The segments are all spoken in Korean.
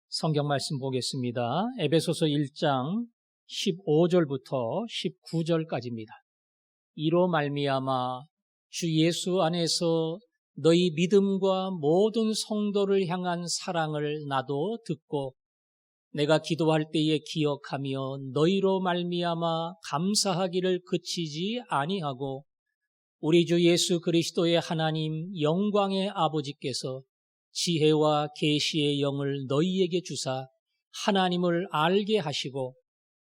성경 말씀 보겠습니다. 에베소서 1장 15절부터 19절까지입니다. 이로 말미암아 주 예수 안에서 너희 믿음과 모든 성도를 향한 사랑을 나도 듣고 내가 기도할 때에 기억하며 너희로 말미암아 감사하기를 그치지 아니하고 우리 주 예수 그리스도의 하나님 영광의 아버지께서 지혜와 계시의 영을 너희에게 주사 하나님을 알게 하시고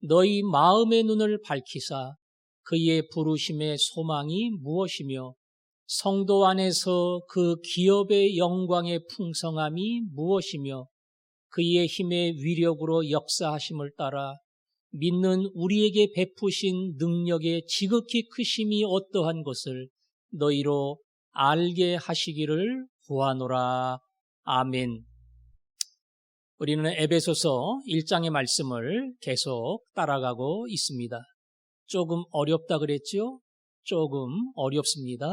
너희 마음의 눈을 밝히사 그의 부르심의 소망이 무엇이며 성도 안에서 그 기업의 영광의 풍성함이 무엇이며 그의 힘의 위력으로 역사하심을 따라 믿는 우리에게 베푸신 능력의 지극히 크심이 어떠한 것을 너희로 알게 하시기를 구하노라. 아멘. 우리는 에베소서 1장의 말씀을 계속 따라가고 있습니다. 조금 어렵다 그랬죠? 조금 어렵습니다.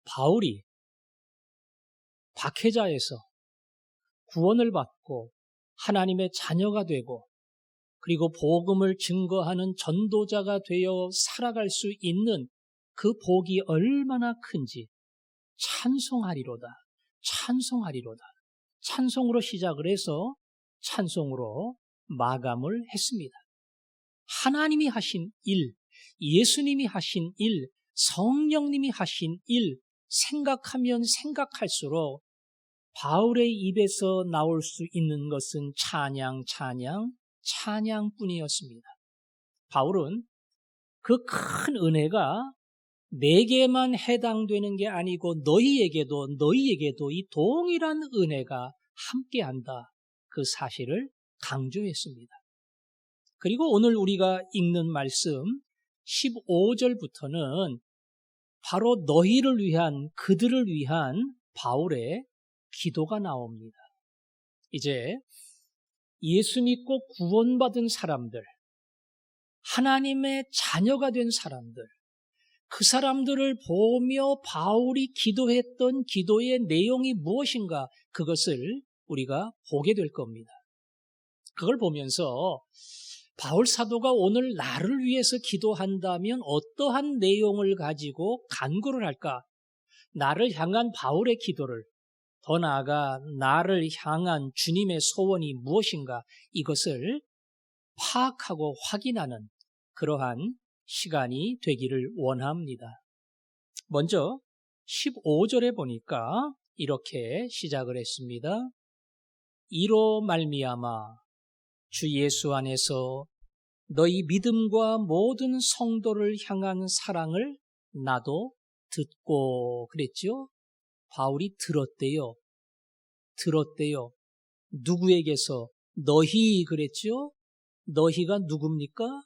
바울이 박해자에서 구원을 받고 하나님의 자녀가 되고 그리고 복음을 증거하는 전도자가 되어 살아갈 수 있는 그 복이 얼마나 큰지 찬송하리로다. 찬송하리로다. 찬송으로 시작을 해서 찬송으로 마감을 했습니다. 하나님이 하신 일, 예수님이 하신 일, 성령님이 하신 일 생각하면 생각할수록 바울의 입에서 나올 수 있는 것은 찬양, 찬양, 찬양뿐이었습니다. 바울은 그 큰 은혜가 내게만 해당되는 게 아니고 너희에게도 이 동일한 은혜가 함께한다. 그 사실을 강조했습니다. 그리고 오늘 우리가 읽는 말씀 15절부터는 바로 너희를 위한, 그들을 위한 바울의 기도가 나옵니다. 이제 예수 믿고 구원받은 사람들, 하나님의 자녀가 된 사람들, 그 사람들을 보며 바울이 기도했던 기도의 내용이 무엇인가 그것을 우리가 보게 될 겁니다. 그걸 보면서 바울 사도가 오늘 나를 위해서 기도한다면 어떠한 내용을 가지고 간구를 할까? 나를 향한 바울의 기도를, 더 나아가 나를 향한 주님의 소원이 무엇인가 이것을 파악하고 확인하는 그러한 시간이 되기를 원합니다. 먼저 15절에 보니까 이렇게 시작을 했습니다. 이로 말미암아 주 예수 안에서 너희 믿음과 모든 성도를 향한 사랑을 나도 듣고 그랬죠? 바울이 들었대요. 누구에게서? 너희 그랬죠? 너희가 누굽니까?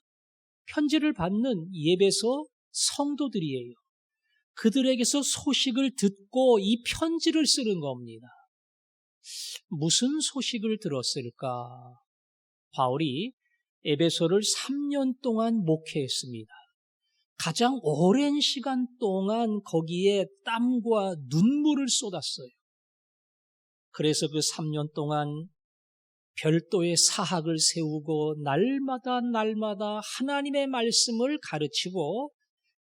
편지를 받는 에베소 성도들이에요. 그들에게서 소식을 듣고 이 편지를 쓰는 겁니다. 무슨 소식을 들었을까? 바울이 에베소를 3년 동안 목회했습니다. 가장 오랜 시간 동안 거기에 땀과 눈물을 쏟았어요. 그래서 그 3년 동안 별도의 사학을 세우고 날마다 하나님의 말씀을 가르치고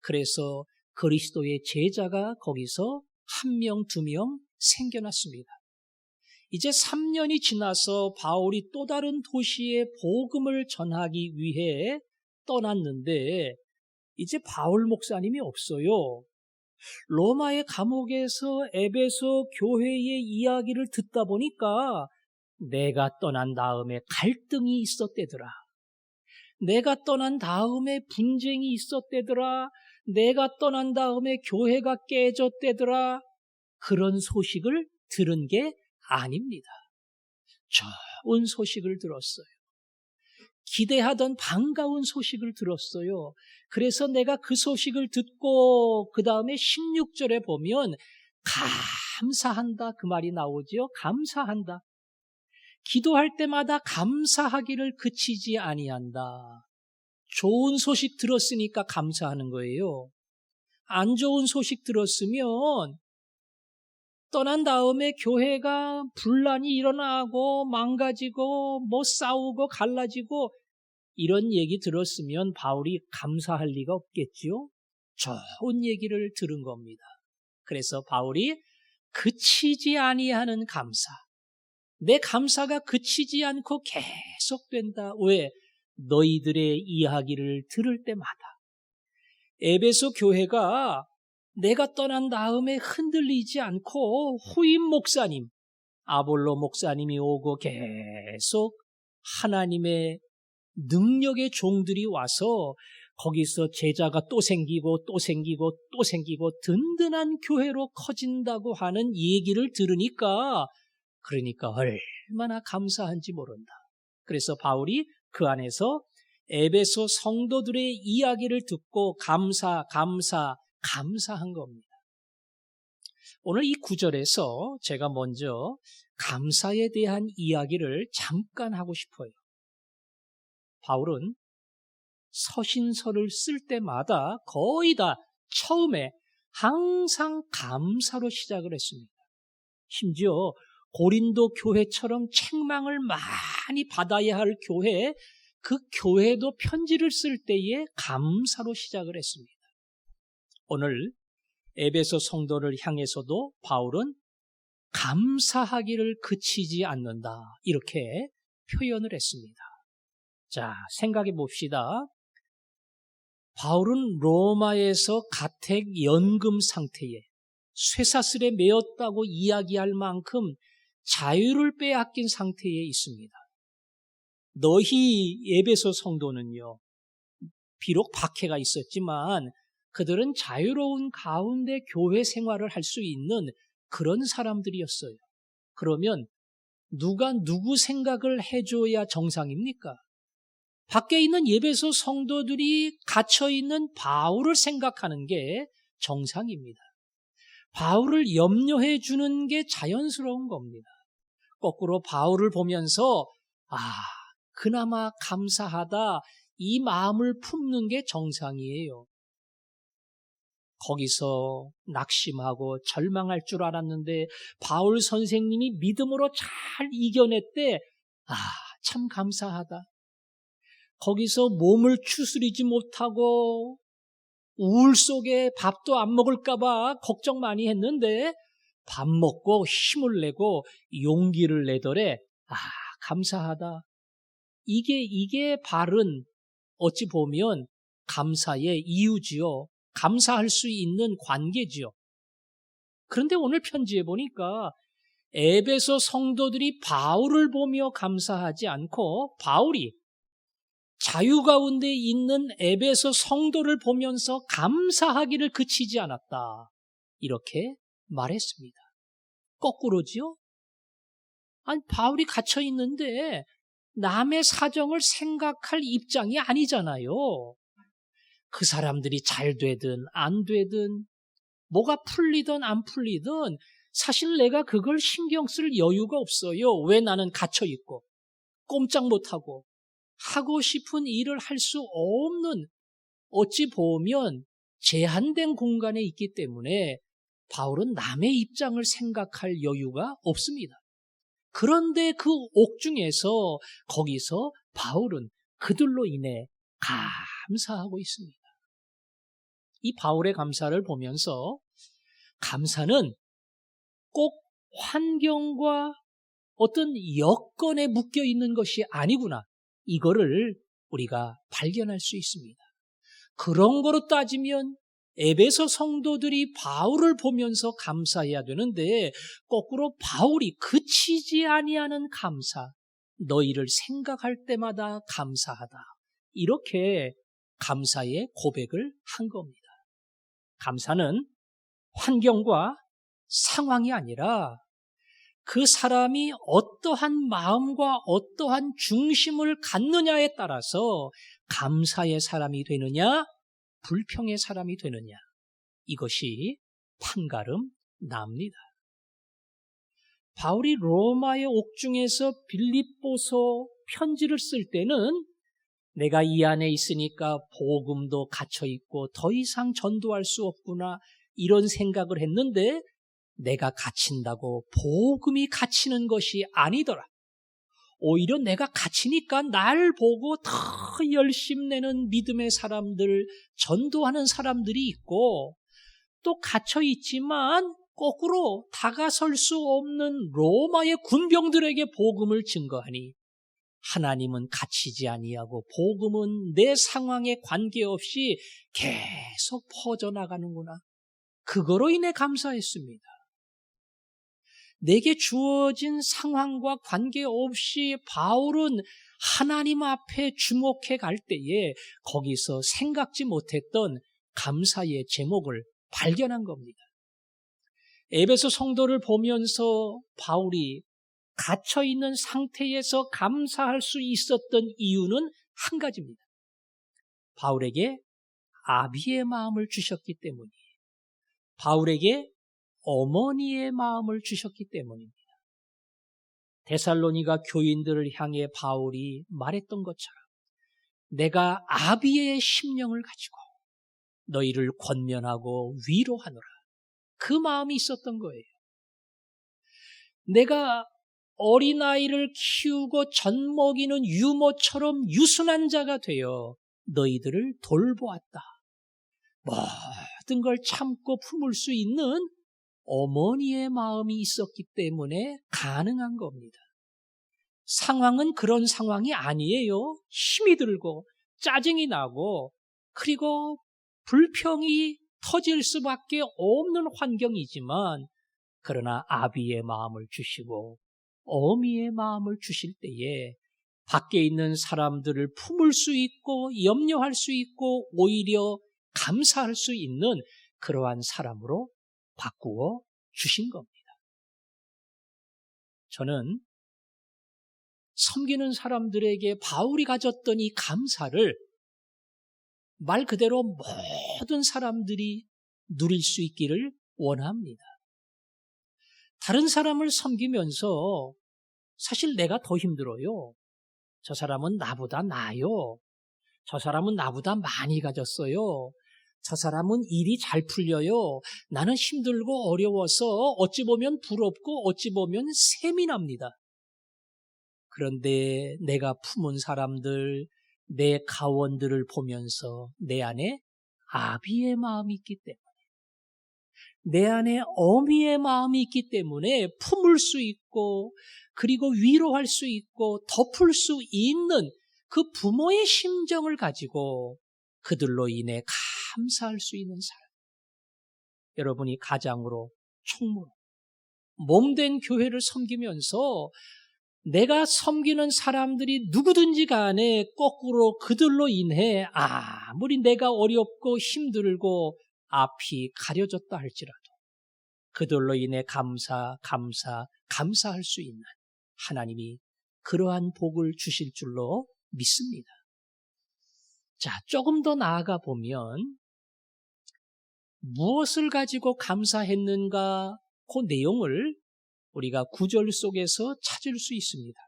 그래서 그리스도의 제자가 거기서 1명, 2명 생겨났습니다. 이제 3년이 지나서 바울이 또 다른 도시에 복음을 전하기 위해 떠났는데 이제 바울 목사님이 없어요. 로마의 감옥에서 에베소 교회의 이야기를 듣다 보니까 내가 떠난 다음에 갈등이 있었대더라. 내가 떠난 다음에 분쟁이 있었대더라. 내가 떠난 다음에 교회가 깨졌대더라. 그런 소식을 들은 게 아닙니다. 좋은 소식을 들었어요. 기대하던 반가운 소식을 들었어요. 그래서 내가 그 소식을 듣고 그 다음에 16절에 보면 감사한다 그 말이 나오죠. 감사한다. 기도할 때마다 감사하기를 그치지 아니한다. 좋은 소식 들었으니까 감사하는 거예요. 안 좋은 소식 들었으면 떠난 다음에 교회가 분란이 일어나고 망가지고 싸우고 갈라지고 이런 얘기 들었으면 바울이 감사할 리가 없겠지요. 좋은 얘기를 들은 겁니다. 그래서 바울이 그치지 아니하는 감사, 내 감사가 그치지 않고 계속된다. 왜? 너희들의 이야기를 들을 때마다. 에베소 교회가 내가 떠난 다음에 흔들리지 않고 후임 목사님, 아볼로 목사님이 오고 계속 하나님의 능력의 종들이 와서 거기서 제자가 또 생기고 또 생기고 또 생기고 든든한 교회로 커진다고 하는 얘기를 들으니까 그러니까 얼마나 감사한지 모른다. 그래서 바울이 그 안에서 에베소 성도들의 이야기를 듣고 감사한 겁니다. 오늘 이 구절에서 제가 먼저 감사에 대한 이야기를 잠깐 하고 싶어요. 바울은 서신서를 쓸 때마다 거의 다 처음에 항상 감사로 시작을 했습니다. 심지어 고린도 교회처럼 책망을 많이 받아야 할 교회, 그 교회도 편지를 쓸 때에 감사로 시작을 했습니다. 오늘 에베소 성도를 향해서도 바울은 감사하기를 그치지 않는다, 이렇게 표현을 했습니다. 자, 생각해 봅시다. 바울은 로마에서 가택 연금 상태에 쇠사슬에 매였다고 이야기할 만큼 자유를 빼앗긴 상태에 있습니다. 너희 에베소 성도는요, 비록 박해가 있었지만 그들은 자유로운 가운데 교회 생활을 할 수 있는 그런 사람들이었어요. 그러면 누가 누구 생각을 해줘야 정상입니까? 밖에 있는 에베소 성도들이 갇혀있는 바울을 생각하는 게 정상입니다. 바울을 염려해 주는 게 자연스러운 겁니다. 거꾸로 바울을 보면서 그나마 감사하다, 이 마음을 품는 게 정상이에요. 거기서 낙심하고 절망할 줄 알았는데 바울 선생님이 믿음으로 잘 이겨냈대. 참 감사하다. 거기서 몸을 추스리지 못하고 우울 속에 밥도 안 먹을까 봐 걱정 많이 했는데 밥 먹고 힘을 내고 용기를 내더래. 감사하다. 이게 바른, 어찌 보면 감사의 이유지요. 감사할 수 있는 관계지요. 그런데 오늘 편지에 보니까 에베소 성도들이 바울을 보며 감사하지 않고 바울이 자유 가운데 있는 에베소 성도를 보면서 감사하기를 그치지 않았다, 이렇게 말했습니다. 거꾸로지요? 바울이 갇혀 있는데 남의 사정을 생각할 입장이 아니잖아요. 그 사람들이 잘 되든 안 되든 뭐가 풀리든 안 풀리든 사실 내가 그걸 신경 쓸 여유가 없어요. 왜? 나는 갇혀 있고 꼼짝 못하고 하고 싶은 일을 할 수 없는, 어찌 보면 제한된 공간에 있기 때문에 바울은 남의 입장을 생각할 여유가 없습니다. 그런데 그 옥중에서 거기서 바울은 그들로 인해 감사하고 있습니다. 이 바울의 감사를 보면서 감사는 꼭 환경과 어떤 여건에 묶여 있는 것이 아니구나, 이거를 우리가 발견할 수 있습니다. 그런 거로 따지면 에베소 성도들이 바울을 보면서 감사해야 되는데 거꾸로 바울이 그치지 아니하는 감사, 너희를 생각할 때마다 감사하다, 이렇게 감사의 고백을 한 겁니다. 감사는 환경과 상황이 아니라 그 사람이 어떠한 마음과 어떠한 중심을 갖느냐에 따라서 감사의 사람이 되느냐, 불평의 사람이 되느냐, 이것이 판가름 납니다. 바울이 로마의 옥중에서 빌립보서 편지를 쓸 때는 내가 이 안에 있으니까 복음도 갇혀있고 더 이상 전도할 수 없구나, 이런 생각을 했는데 내가 갇힌다고 복음이 갇히는 것이 아니더라. 오히려 내가 갇히니까 날 보고 더 열심내는 믿음의 사람들, 전도하는 사람들이 있고, 또 갇혀 있지만 거꾸로 다가설 수 없는 로마의 군병들에게 복음을 증거하니 하나님은 갇히지 아니하고 복음은 내 상황에 관계없이 계속 퍼져나가는구나. 그거로 인해 감사했습니다. 내게 주어진 상황과 관계없이 바울은 하나님 앞에 주목해 갈 때에 거기서 생각지 못했던 감사의 제목을 발견한 겁니다. 에베소 성도를 보면서 바울이 갇혀있는 상태에서 감사할 수 있었던 이유는 한 가지입니다. 바울에게 아비의 마음을 주셨기 때문이에요. 바울에게 어머니의 마음을 주셨기 때문입니다. 데살로니가 교인들을 향해 바울이 말했던 것처럼 내가 아비의 심령을 가지고 너희를 권면하고 위로하노라. 그 마음이 있었던 거예요. 내가 어린아이를 키우고 젖먹이는 유모처럼 유순한 자가 되어 너희들을 돌보았다. 모든 걸 참고 품을 수 있는 어머니의 마음이 있었기 때문에 가능한 겁니다. 상황은 그런 상황이 아니에요. 힘이 들고 짜증이 나고 그리고 불평이 터질 수밖에 없는 환경이지만 그러나 아비의 마음을 주시고 어미의 마음을 주실 때에 밖에 있는 사람들을 품을 수 있고 염려할 수 있고 오히려 감사할 수 있는 그러한 사람으로 바꾸어 주신 겁니다. 저는 섬기는 사람들에게 바울이 가졌던 이 감사를 말 그대로 모든 사람들이 누릴 수 있기를 원합니다. 다른 사람을 섬기면서 사실 내가 더 힘들어요. 저 사람은 나보다 나아요. 저 사람은 나보다 많이 가졌어요. 저 사람은 일이 잘 풀려요. 나는 힘들고 어려워서 어찌 보면 부럽고 어찌 보면 셈이 납니다. 그런데 내가 품은 사람들, 내 가원들을 보면서 내 안에 아비의 마음이 있기 때문에 내 안에 어미의 마음이 있기 때문에 품을 수 있고 그리고 위로할 수 있고 덮을 수 있는 그 부모의 심정을 가지고 그들로 인해 감사할 수 있는 사람. 여러분이 가장으로 총무로 몸된 교회를 섬기면서 내가 섬기는 사람들이 누구든지 간에 거꾸로 그들로 인해 아무리 내가 어렵고 힘들고 앞이 가려졌다 할지라도 그들로 인해 감사할 수 있는 하나님이 그러한 복을 주실 줄로 믿습니다. 자, 조금 더 나아가 보면 무엇을 가지고 감사했는가 그 내용을 우리가 9절 속에서 찾을 수 있습니다.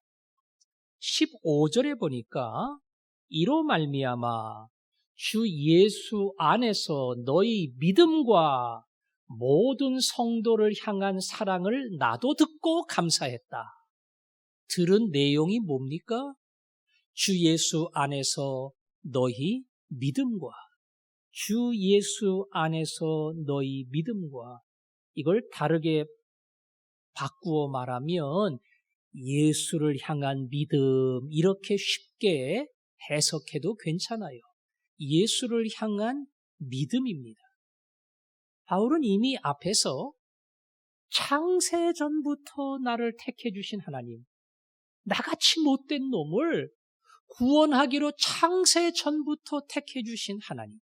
15절에 보니까 이로 말미암아 주 예수 안에서 너희 믿음과 모든 성도를 향한 사랑을 나도 듣고 감사했다. 들은 내용이 뭡니까? 주 예수 안에서 너희 믿음과 주 예수 안에서 너희 믿음과 이걸 다르게 바꾸어 말하면 예수를 향한 믿음 이렇게 쉽게 해석해도 괜찮아요. 예수를 향한 믿음입니다. 바울은 이미 앞에서 창세 전부터 나를 택해 주신 하나님, 나같이 못된 놈을 구원하기로 창세 전부터 택해 주신 하나님,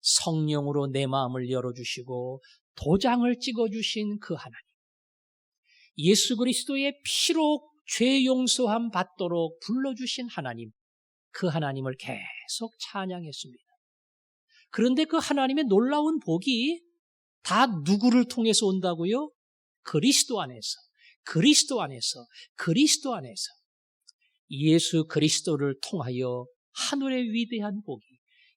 성령으로 내 마음을 열어주시고 도장을 찍어주신 그 하나님, 예수 그리스도의 피로 죄 용서함 받도록 불러주신 하나님, 그 하나님을 계속 찬양했습니다. 그런데 그 하나님의 놀라운 복이 다 누구를 통해서 온다고요? 그리스도 안에서, 그리스도 안에서, 그리스도 안에서. 예수 그리스도를 통하여 하늘의 위대한 복이,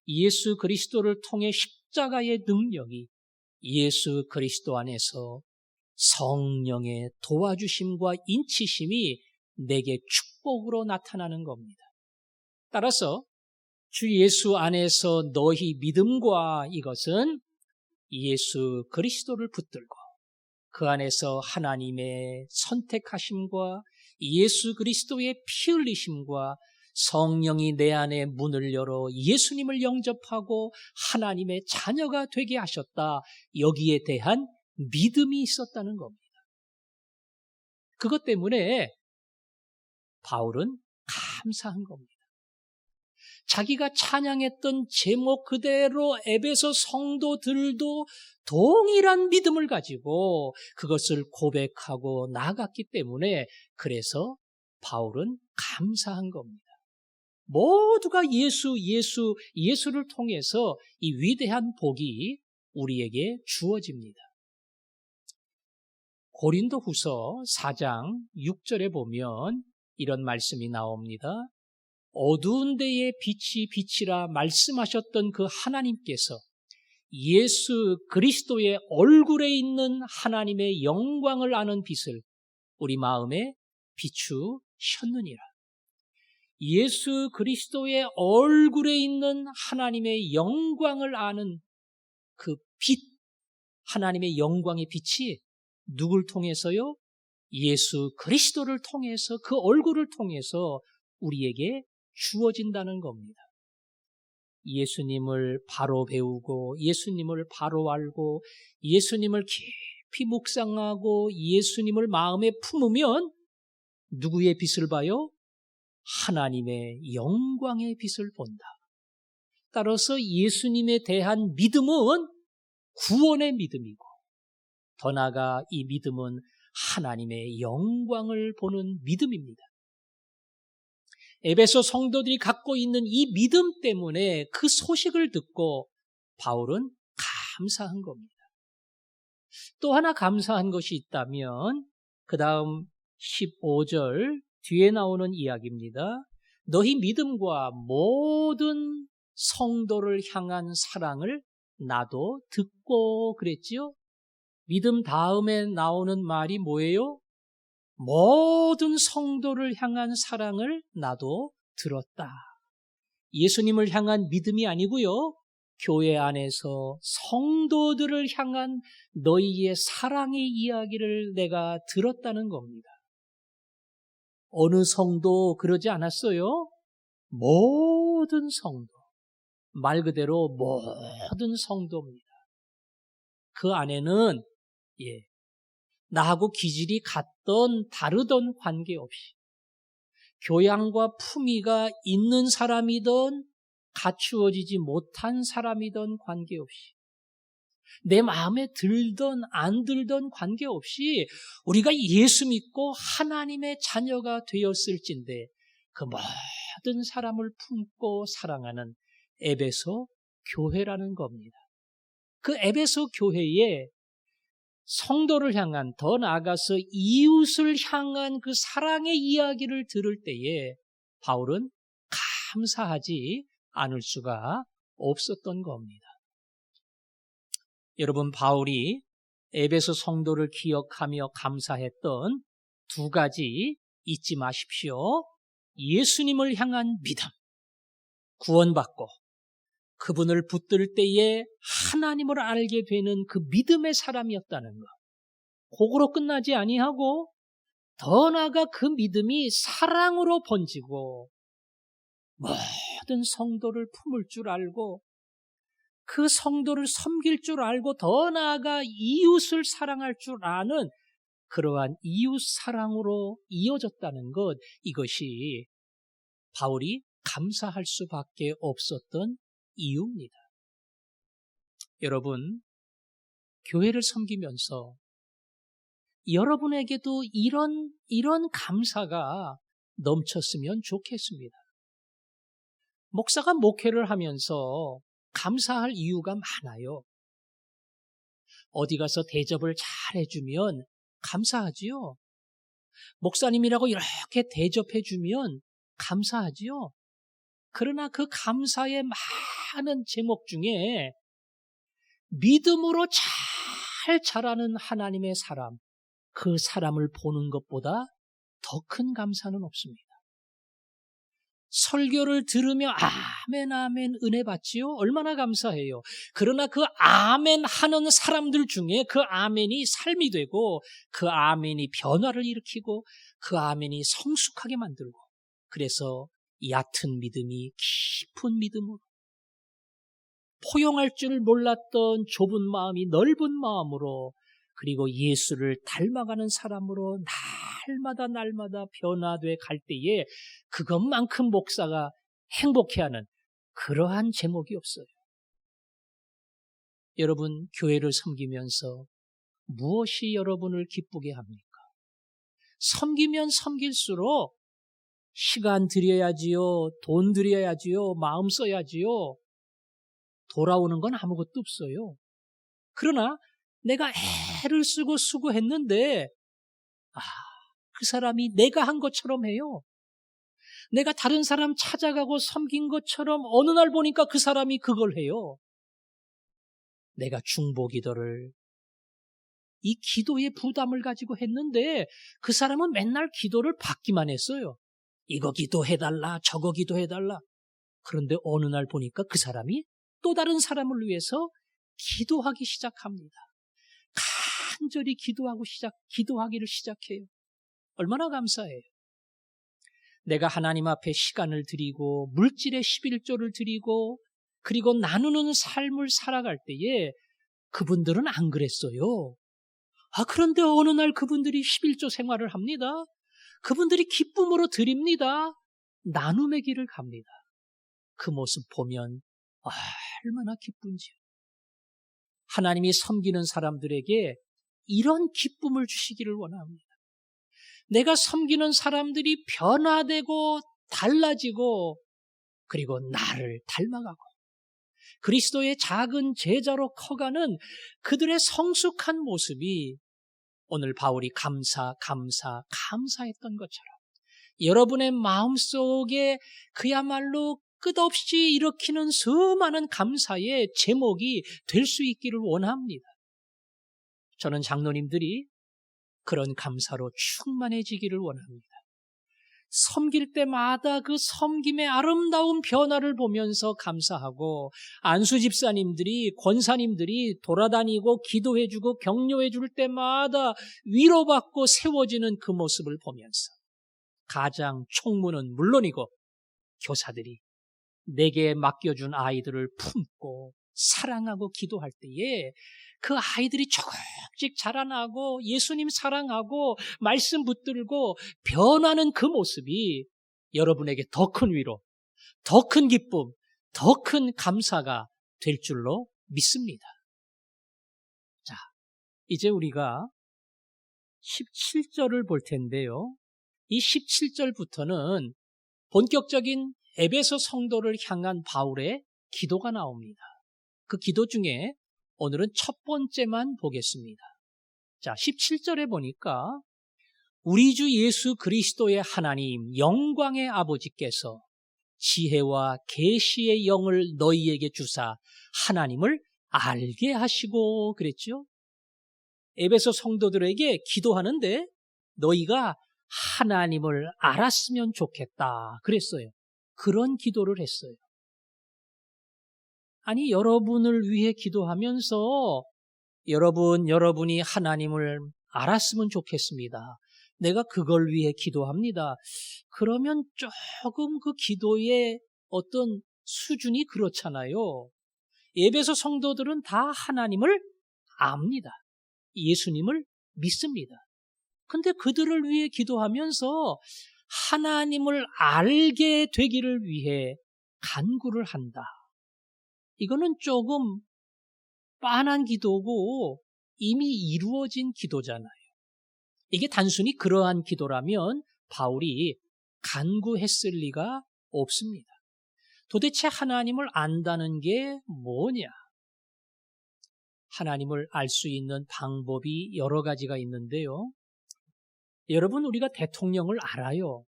예수 그리스도를 통해 십자가의 능력이 예수 그리스도 안에서 성령의 도와주심과 인치심이 내게 축복으로 나타나는 겁니다. 따라서 주 예수 안에서 너희 믿음과 이것은 예수 그리스도를 붙들고 그 안에서 하나님의 선택하심과 예수 그리스도의 피 흘리심과 성령이 내 안에 문을 열어 예수님을 영접하고 하나님의 자녀가 되게 하셨다. 여기에 대한 믿음이 있었다는 겁니다. 그것 때문에 바울은 감사한 겁니다. 자기가 찬양했던 제목 그대로 에베소 성도들도 동일한 믿음을 가지고 그것을 고백하고 나아갔기 때문에 그래서 바울은 감사한 겁니다. 모두가 예수를 통해서 이 위대한 복이 우리에게 주어집니다. 고린도후서 4장 6절에 보면 이런 말씀이 나옵니다. 어두운 데에 빛이 비치라 말씀하셨던 그 하나님께서 예수 그리스도의 얼굴에 있는 하나님의 영광을 아는 빛을 우리 마음에 비추셨느니라. 예수 그리스도의 얼굴에 있는 하나님의 영광을 아는 그 빛, 하나님의 영광의 빛이 누굴 통해서요? 예수 그리스도를 통해서 그 얼굴을 통해서 우리에게 주어진다는 겁니다. 예수님을 바로 배우고 예수님을 바로 알고 예수님을 깊이 묵상하고 예수님을 마음에 품으면 누구의 빛을 봐요? 하나님의 영광의 빛을 본다. 따라서 예수님에 대한 믿음은 구원의 믿음이고 더 나아가 이 믿음은 하나님의 영광을 보는 믿음입니다. 에베소 성도들이 갖고 있는 이 믿음 때문에 그 소식을 듣고 바울은 감사한 겁니다. 또 하나 감사한 것이 있다면 그 다음 15절 뒤에 나오는 이야기입니다. 너희 믿음과 모든 성도를 향한 사랑을 나도 듣고 그랬지요. 믿음 다음에 나오는 말이 뭐예요? 모든 성도를 향한 사랑을 나도 들었다. 예수님을 향한 믿음이 아니고요. 교회 안에서 성도들을 향한 너희의 사랑의 이야기를 내가 들었다는 겁니다. 어느 성도 그러지 않았어요? 모든 성도. 말 그대로 모든 성도입니다. 그 안에는 나하고 기질이 같던 다르던 관계없이 교양과 품위가 있는 사람이든 갖추어지지 못한 사람이든 관계없이 내 마음에 들던 안 들던 관계없이 우리가 예수 믿고 하나님의 자녀가 되었을진데 그 모든 사람을 품고 사랑하는 에베소 교회라는 겁니다. 그 에베소 교회에 성도를 향한, 더 나아가서 이웃을 향한 그 사랑의 이야기를 들을 때에 바울은 감사하지 않을 수가 없었던 겁니다. 여러분, 바울이 에베소 성도를 기억하며 감사했던 두 가지 잊지 마십시오. 예수님을 향한 믿음, 구원받고 그분을 붙들 때에 하나님을 알게 되는 그 믿음의 사람이었다는 것. 그거로 끝나지 아니하고 더 나아가 그 믿음이 사랑으로 번지고 모든 성도를 품을 줄 알고 그 성도를 섬길 줄 알고 더 나아가 이웃을 사랑할 줄 아는 그러한 이웃 사랑으로 이어졌다는 것, 이것이 바울이 감사할 수밖에 없었던 이유입니다. 여러분, 교회를 섬기면서 여러분에게도 이런 감사가 넘쳤으면 좋겠습니다. 목사가 목회를 하면서 감사할 이유가 많아요. 어디 가서 대접을 잘 해주면 감사하지요. 목사님이라고 이렇게 대접해주면 감사하지요. 그러나 그 감사의 많은 제목 중에 믿음으로 자라는 하나님의 사람, 그 사람을 보는 것보다 더 큰 감사는 없습니다. 설교를 들으며 아멘 아멘 은혜 받지요? 얼마나 감사해요. 그러나 그 아멘 하는 사람들 중에 그 아멘이 삶이 되고 그 아멘이 변화를 일으키고 그 아멘이 성숙하게 만들고 그래서 얕은 믿음이 깊은 믿음으로 포용할 줄 몰랐던 좁은 마음이 넓은 마음으로 그리고 예수를 닮아가는 사람으로 날마다 변화돼 갈 때에 그것만큼 목사가 행복해하는 그러한 제목이 없어요. 여러분, 교회를 섬기면서 무엇이 여러분을 기쁘게 합니까? 섬기면 섬길수록 시간 들여야지요, 돈 들여야지요, 마음 써야지요. 돌아오는 건 아무것도 없어요. 그러나 내가 애를 쓰고 수고했는데 그 사람이 내가 한 것처럼 해요. 내가 다른 사람 찾아가고 섬긴 것처럼 어느 날 보니까 그 사람이 그걸 해요. 내가 중보기도를 이 기도의 부담을 가지고 했는데 그 사람은 맨날 기도를 받기만 했어요. 이거 기도해달라, 저거 기도해달라. 그런데 어느 날 보니까 그 사람이 또 다른 사람을 위해서 기도하기 시작합니다. 간절히 기도하기를 시작해요. 얼마나 감사해요. 내가 하나님 앞에 시간을 드리고 물질의 11조를 드리고 그리고 나누는 삶을 살아갈 때에 그분들은 안 그랬어요. 그런데 어느 날 그분들이 11조 생활을 합니다. 그분들이 기쁨으로 드립니다. 나눔의 길을 갑니다. 그 모습 보면 얼마나 기쁜지요. 하나님이 섬기는 사람들에게 이런 기쁨을 주시기를 원합니다. 내가 섬기는 사람들이 변화되고 달라지고 그리고 나를 닮아가고 그리스도의 작은 제자로 커가는 그들의 성숙한 모습이 오늘 바울이 감사했던 것처럼 여러분의 마음속에 그야말로 끝없이 일으키는 수많은 감사의 제목이 될 수 있기를 원합니다. 저는 장로님들이 그런 감사로 충만해지기를 원합니다. 섬길 때마다 그 섬김의 아름다운 변화를 보면서 감사하고 안수 집사님들이 권사님들이 돌아다니고 기도해주고 격려해줄 때마다 위로받고 세워지는 그 모습을 보면서 가장 총무는 물론이고 교사들이 내게 맡겨준 아이들을 품고 사랑하고 기도할 때에 그 아이들이 조금씩 자라나고 예수님 사랑하고 말씀 붙들고 변하는 그 모습이 여러분에게 더 큰 위로, 더 큰 기쁨, 더 큰 감사가 될 줄로 믿습니다. 자, 이제 우리가 17절을 볼 텐데요. 이 17절부터는 본격적인 에베소 성도를 향한 바울의 기도가 나옵니다. 그 기도 중에 오늘은 첫 번째만 보겠습니다. 자, 17절에 보니까 우리 주 예수 그리스도의 하나님 영광의 아버지께서 지혜와 계시의 영을 너희에게 주사 하나님을 알게 하시고 그랬죠. 에베소 성도들에게 기도하는데 너희가 하나님을 알았으면 좋겠다 그랬어요. 그런 기도를 했어요. 아니, 여러분을 위해 기도하면서 여러분이 하나님을 알았으면 좋겠습니다. 내가 그걸 위해 기도합니다. 그러면 조금 그 기도의 어떤 수준이 그렇잖아요. 에베소 성도들은 다 하나님을 압니다. 예수님을 믿습니다. 근데 그들을 위해 기도하면서 하나님을 알게 되기를 위해 간구를 한다. 이거는 조금 빤한 기도고 이미 이루어진 기도잖아요. 이게 단순히 그러한 기도라면 바울이 간구했을 리가 없습니다. 도대체 하나님을 안다는 게 뭐냐? 하나님을 알 수 있는 방법이 여러 가지가 있는데요. 여러분, 우리가 대통령을 알아요.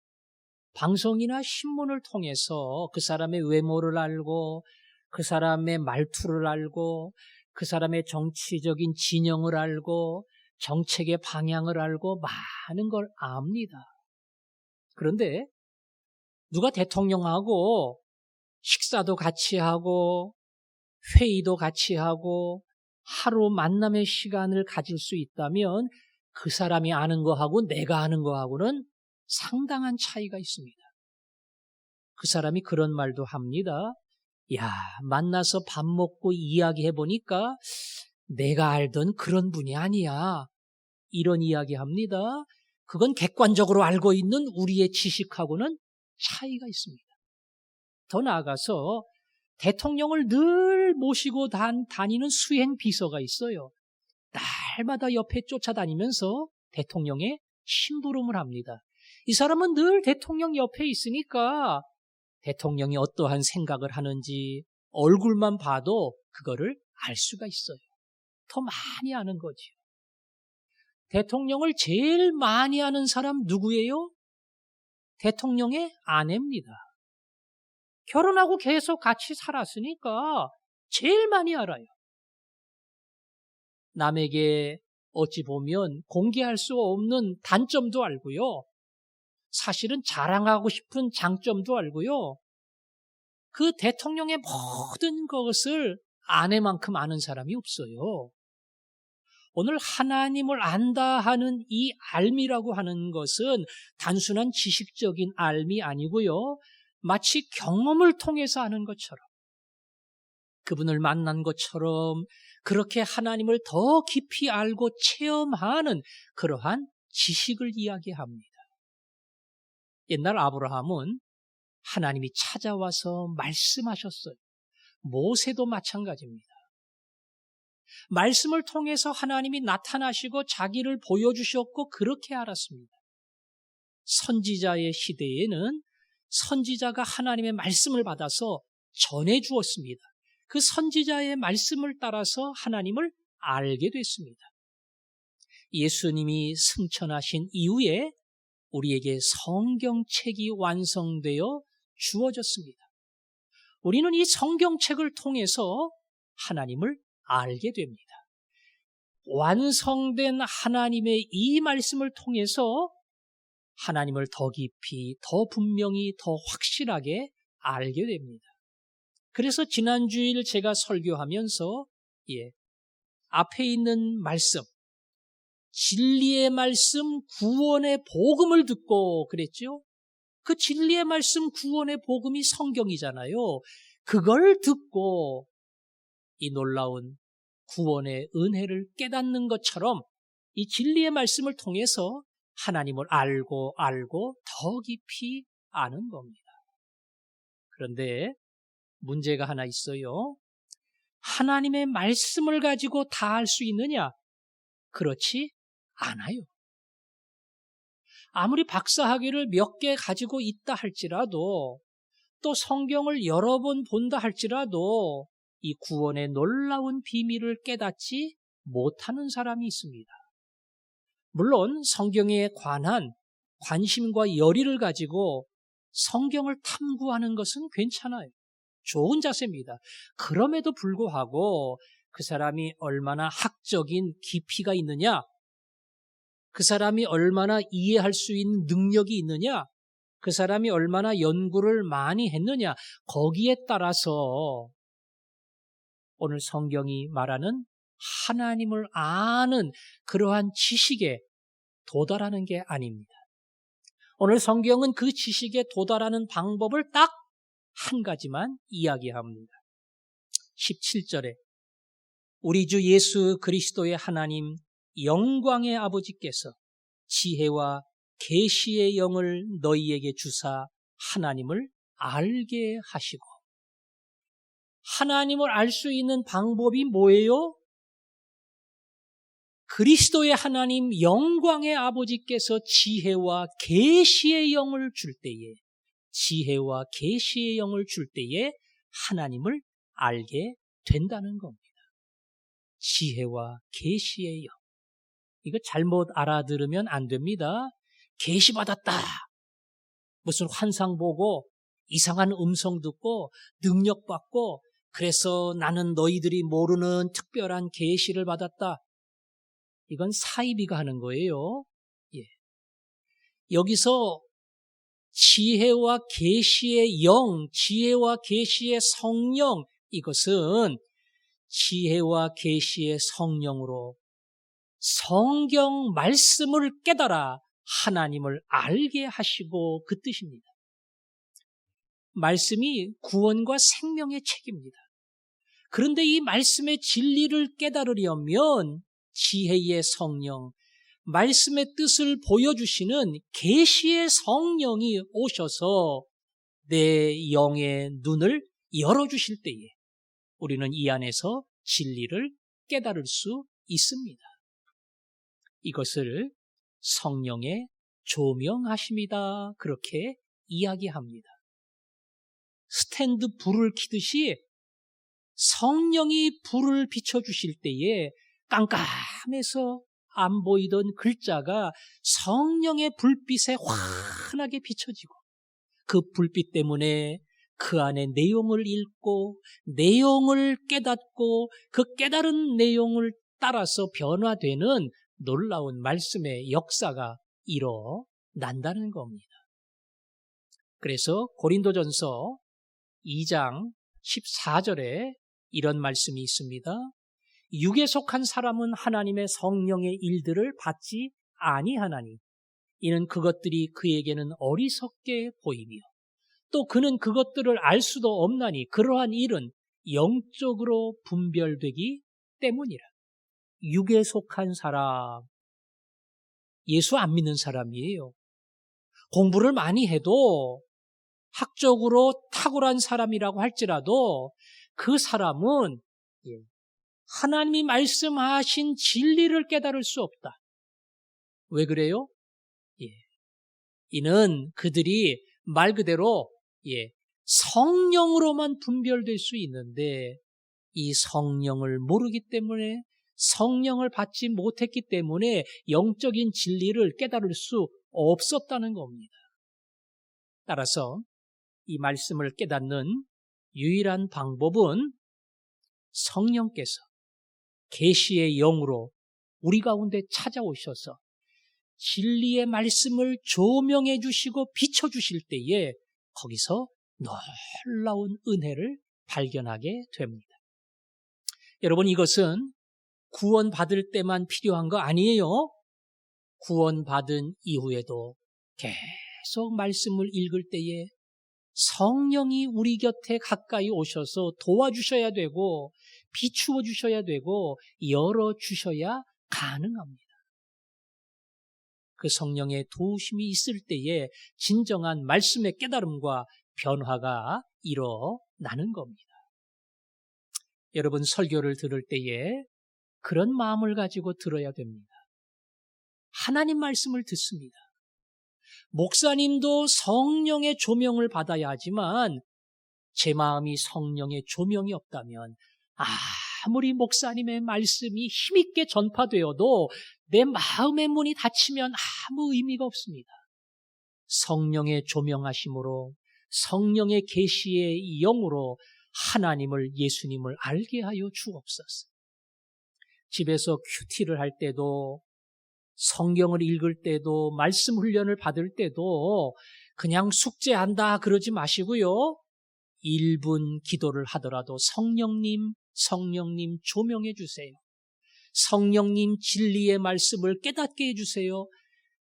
방송이나 신문을 통해서 그 사람의 외모를 알고 그 사람의 말투를 알고 그 사람의 정치적인 진영을 알고 정책의 방향을 알고 많은 걸 압니다. 그런데 누가 대통령하고 식사도 같이 하고 회의도 같이 하고 하루 만남의 시간을 가질 수 있다면 그 사람이 아는 거하고 내가 아는 거하고는 상당한 차이가 있습니다. 그 사람이 그런 말도 합니다. 야, 만나서 밥 먹고 이야기해 보니까 내가 알던 그런 분이 아니야. 이런 이야기 합니다. 그건 객관적으로 알고 있는 우리의 지식하고는 차이가 있습니다. 더 나아가서 대통령을 늘 모시고 다니는 수행 비서가 있어요. 날마다 옆에 쫓아다니면서 대통령의 심부름을 합니다. 이 사람은 늘 대통령 옆에 있으니까 대통령이 어떠한 생각을 하는지 얼굴만 봐도 그거를 알 수가 있어요. 더 많이 아는 거지요. 대통령을 제일 많이 아는 사람 누구예요? 대통령의 아내입니다. 결혼하고 계속 같이 살았으니까 제일 많이 알아요. 남에게 어찌 보면 공개할 수 없는 단점도 알고요. 사실은 자랑하고 싶은 장점도 알고요. 그 대통령의 모든 것을 아내만큼 아는 사람이 없어요. 오늘 하나님을 안다 하는 이 알미라고 하는 것은 단순한 지식적인 알미 아니고요. 마치 경험을 통해서 아는 것처럼 그분을 만난 것처럼 그렇게 하나님을 더 깊이 알고 체험하는 그러한 지식을 이야기합니다. 옛날 아브라함은 하나님이 찾아와서 말씀하셨어요. 모세도 마찬가지입니다. 말씀을 통해서 하나님이 나타나시고 자기를 보여주셨고 그렇게 알았습니다. 선지자의 시대에는 선지자가 하나님의 말씀을 받아서 전해주었습니다. 그 선지자의 말씀을 따라서 하나님을 알게 됐습니다. 예수님이 승천하신 이후에 우리에게 성경책이 완성되어 주어졌습니다. 우리는 이 성경책을 통해서 하나님을 알게 됩니다. 완성된 하나님의 이 말씀을 통해서 하나님을 더 깊이, 더 분명히, 더 확실하게 알게 됩니다. 그래서 지난 주일 제가 설교하면서 앞에 있는 말씀, 진리의 말씀, 구원의 복음을 듣고 그랬죠. 그 진리의 말씀, 구원의 복음이 성경이잖아요. 그걸 듣고 이 놀라운 구원의 은혜를 깨닫는 것처럼 이 진리의 말씀을 통해서 하나님을 알고 더 깊이 아는 겁니다. 그런데 문제가 하나 있어요. 하나님의 말씀을 가지고 다 알 수 있느냐? 그렇지 않아요. 아무리 박사학위를 몇 개 가지고 있다 할지라도 또 성경을 여러 번 본다 할지라도 이 구원의 놀라운 비밀을 깨닫지 못하는 사람이 있습니다. 물론 성경에 관한 관심과 열의를 가지고 성경을 탐구하는 것은 괜찮아요. 좋은 자세입니다. 그럼에도 불구하고 그 사람이 얼마나 학적인 깊이가 있느냐, 그 사람이 얼마나 이해할 수 있는 능력이 있느냐, 그 사람이 얼마나 연구를 많이 했느냐, 거기에 따라서 오늘 성경이 말하는 하나님을 아는 그러한 지식에 도달하는 게 아닙니다. 오늘 성경은 그 지식에 도달하는 방법을 딱 한 가지만 이야기합니다. 17절에 우리 주 예수 그리스도의 하나님 영광의 아버지께서 지혜와 계시의 영을 너희에게 주사 하나님을 알게 하시고, 하나님을 알 수 있는 방법이 뭐예요? 그리스도의 하나님 영광의 아버지께서 지혜와 계시의 영을 줄 때에, 지혜와 계시의 영을 줄 때에 하나님을 알게 된다는 겁니다. 지혜와 계시의 영. 이거 잘못 알아들으면 안 됩니다. 계시받았다. 무슨 환상 보고 이상한 음성 듣고 능력 받고 그래서 나는 너희들이 모르는 특별한 계시를 받았다. 이건 사이비가 하는 거예요. 예. 여기서 지혜와 계시의 영, 지혜와 계시의 성령, 이것은 지혜와 계시의 성령으로 성경 말씀을 깨달아 하나님을 알게 하시고 그 뜻입니다. 말씀이 구원과 생명의 책입니다. 그런데 이 말씀의 진리를 깨달으려면 지혜의 성령, 말씀의 뜻을 보여주시는 계시의 성령이 오셔서 내 영의 눈을 열어주실 때에 우리는 이 안에서 진리를 깨달을 수 있습니다. 이것을 성령의 조명하심이다, 그렇게 이야기합니다. 스탠드 불을 켜듯이 성령이 불을 비춰주실 때에 깜깜해서 안 보이던 글자가 성령의 불빛에 환하게 비춰지고 그 불빛 때문에 그 안에 내용을 읽고 내용을 깨닫고 그 깨달은 내용을 따라서 변화되는 놀라운 말씀의 역사가 일어난다는 겁니다. 그래서 고린도전서 2장 14절에 이런 말씀이 있습니다. 육에 속한 사람은 하나님의 성령의 일들을 받지 아니하나니 이는 그것들이 그에게는 어리석게 보이며 또 그는 그것들을 알 수도 없나니 그러한 일은 영적으로 분별되기 때문이라. 육에 속한 사람, 예수 안 믿는 사람이에요. 공부를 많이 해도 학적으로 탁월한 사람이라고 할지라도 그 사람은 하나님이 말씀하신 진리를 깨달을 수 없다. 왜 그래요? 이는 그들이 말 그대로 성령으로만 분별될 수 있는데 이 성령을 모르기 때문에 성령을 받지 못했기 때문에 영적인 진리를 깨달을 수 없었다는 겁니다. 따라서 이 말씀을 깨닫는 유일한 방법은 성령께서 계시의 영으로 우리 가운데 찾아오셔서 진리의 말씀을 조명해 주시고 비춰 주실 때에 거기서 놀라운 은혜를 발견하게 됩니다. 여러분, 이것은 구원받을 때만 필요한 거 아니에요. 구원받은 이후에도 계속 말씀을 읽을 때에 성령이 우리 곁에 가까이 오셔서 도와주셔야 되고 비추어 주셔야 되고 열어주셔야 가능합니다. 그 성령의 도우심이 있을 때에 진정한 말씀의 깨달음과 변화가 일어나는 겁니다. 여러분, 설교를 들을 때에 그런 마음을 가지고 들어야 됩니다. 하나님 말씀을 듣습니다. 목사님도 성령의 조명을 받아야 하지만 제 마음이 성령의 조명이 없다면 아무리 목사님의 말씀이 힘있게 전파되어도 내 마음의 문이 닫히면 아무 의미가 없습니다. 성령의 조명하심으로 성령의 계시의 영으로 하나님을, 예수님을 알게 하여 주옵소서. 집에서 큐티를 할 때도 성경을 읽을 때도 말씀 훈련을 받을 때도 그냥 숙제한다 그러지 마시고요. 1분 기도를 하더라도 성령님 조명해 주세요. 성령님 진리의 말씀을 깨닫게 해주세요.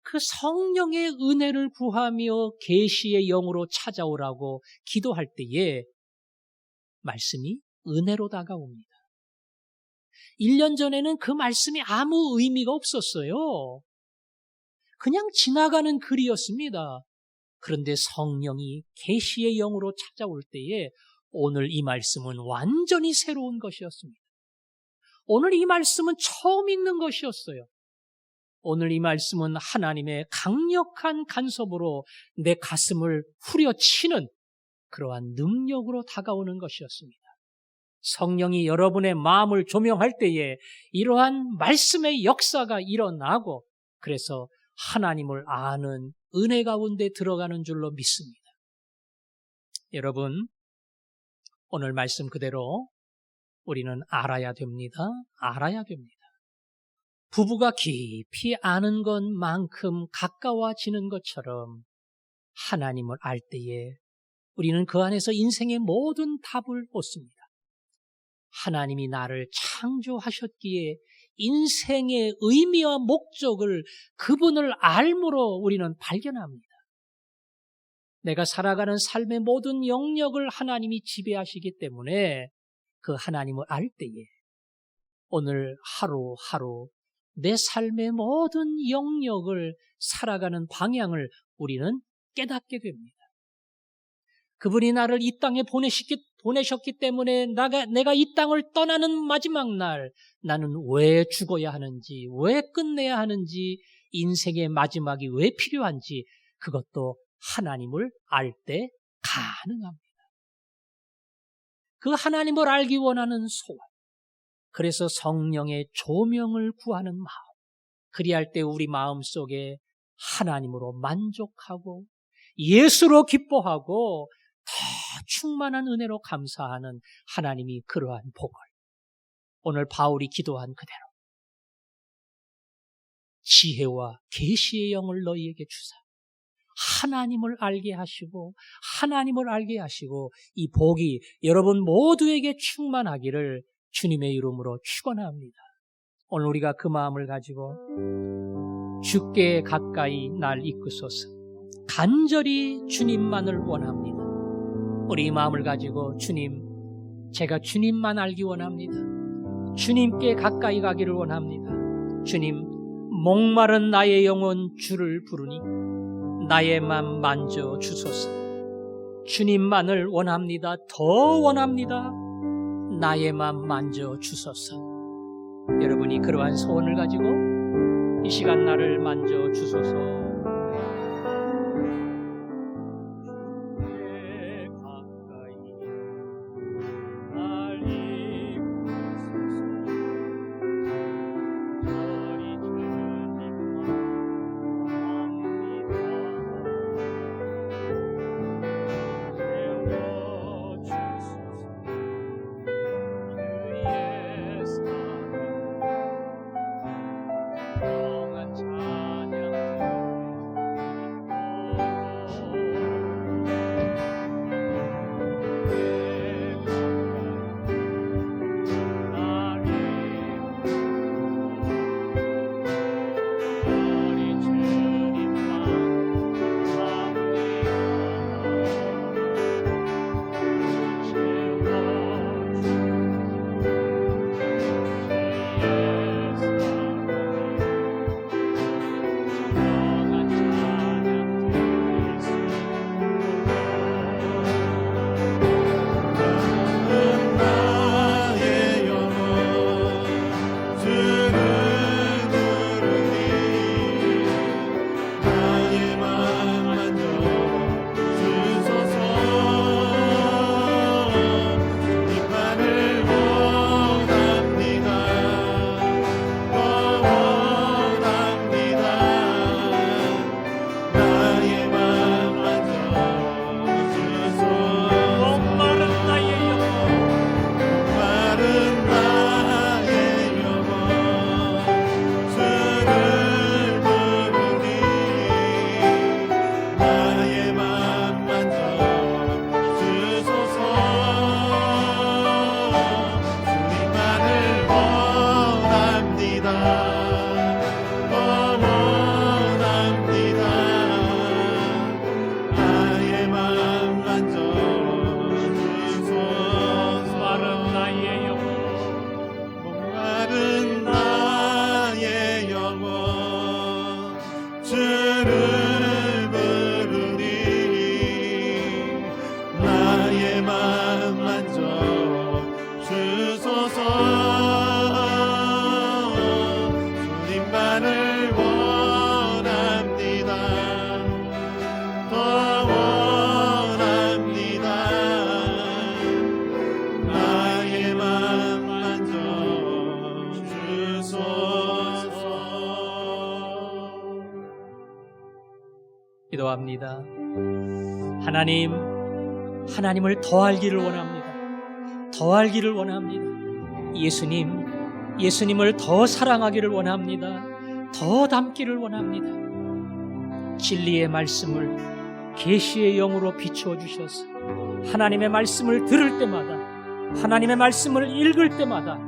그 성령의 은혜를 구하며 계시의 영으로 찾아오라고 기도할 때에 말씀이 은혜로 다가옵니다. 1년 전에는 그 말씀이 아무 의미가 없었어요. 그냥 지나가는 글이었습니다. 그런데 성령이 계시의 영으로 찾아올 때에 오늘 이 말씀은 완전히 새로운 것이었습니다. 오늘 이 말씀은 처음 읽는 것이었어요. 오늘 이 말씀은 하나님의 강력한 간섭으로 내 가슴을 후려치는 그러한 능력으로 다가오는 것이었습니다. 성령이 여러분의 마음을 조명할 때에 이러한 말씀의 역사가 일어나고 그래서 하나님을 아는 은혜 가운데 들어가는 줄로 믿습니다. 여러분, 오늘 말씀 그대로 우리는 알아야 됩니다. 알아야 됩니다. 부부가 깊이 아는 것만큼 가까워지는 것처럼 하나님을 알 때에 우리는 그 안에서 인생의 모든 답을 얻습니다. 하나님이 나를 창조하셨기에 인생의 의미와 목적을 그분을 알므로 우리는 발견합니다. 내가 살아가는 삶의 모든 영역을 하나님이 지배하시기 때문에 그 하나님을 알 때에 오늘 하루하루 내 삶의 모든 영역을 살아가는 방향을 우리는 깨닫게 됩니다. 그분이 나를 이 땅에 보내셨기 때문에 내가 이 땅을 떠나는 마지막 날 나는 왜 죽어야 하는지, 왜 끝내야 하는지, 인생의 마지막이 왜 필요한지 그것도 하나님을 알 때 가능합니다. 그 하나님을 알기 원하는 소원, 그래서 성령의 조명을 구하는 마음, 그리할 때 우리 마음속에 하나님으로 만족하고 예수로 기뻐하고 더 충만한 은혜로 감사하는 하나님이 그러한 복을 오늘 바울이 기도한 그대로 지혜와 계시의 영을 너희에게 주사 하나님을 알게 하시고 이 복이 여러분 모두에게 충만하기를 주님의 이름으로 축원합니다. 오늘 우리가 그 마음을 가지고 주께 가까이 날 이끄소서 간절히 주님만을 원합니다. 우리 이 마음을 가지고 주님, 제가 주님만 알기 원합니다. 주님께 가까이 가기를 원합니다. 주님, 목마른 나의 영혼 주를 부르니 나의 맘 만져 주소서. 주님만을 원합니다. 더 원합니다. 나의 맘 만져 주소서. 여러분이 그러한 소원을 가지고 이 시간 나를 만져 주소서. 기도합니다. 하나님을 더 알기를 원합니다. 더 알기를 원합니다. 예수님을 더 사랑하기를 원합니다. 더 닮기를 원합니다. 진리의 말씀을 계시의 영으로 비추어 주셔서 하나님의 말씀을 들을 때마다, 하나님의 말씀을 읽을 때마다,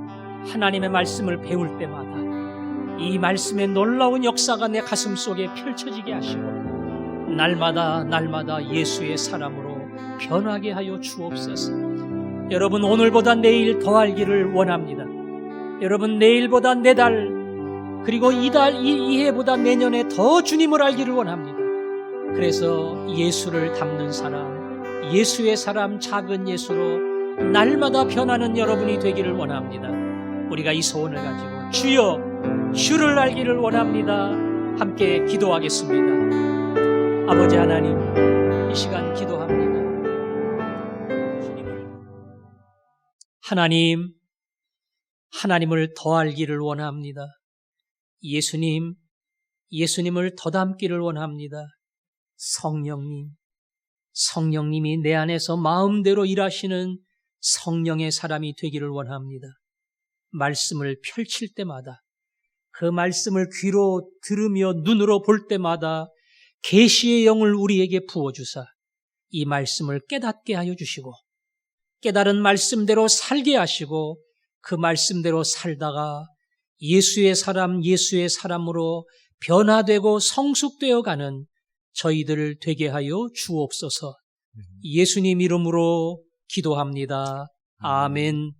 하나님의 말씀을 배울 때마다 이 말씀의 놀라운 역사가 내 가슴 속에 펼쳐지게 하시고 날마다 예수의 사람으로 변하게 하여 주옵소서. 여러분, 오늘보다 내일 더 알기를 원합니다. 여러분, 내일보다 내달, 그리고 이 해보다 내년에 더 주님을 알기를 원합니다. 그래서 예수를 닮는 사람, 예수의 사람, 작은 예수로 날마다 변하는 여러분이 되기를 원합니다. 우리가 이 소원을 가지고 주여, 주를 알기를 원합니다. 함께 기도하겠습니다. 아버지 하나님, 이 시간 기도합니다. 하나님을 더 알기를 원합니다. 예수님을 더 닮기를 원합니다. 성령님이 내 안에서 마음대로 일하시는 성령의 사람이 되기를 원합니다. 말씀을 펼칠 때마다, 그 말씀을 귀로 들으며 눈으로 볼 때마다 계시의 영을 우리에게 부어주사 이 말씀을 깨닫게 하여 주시고 깨달은 말씀대로 살게 하시고 그 말씀대로 살다가 예수의 사람으로 변화되고 성숙되어 가는 저희들 되게 하여 주옵소서. 예수님 이름으로 기도합니다. 아멘.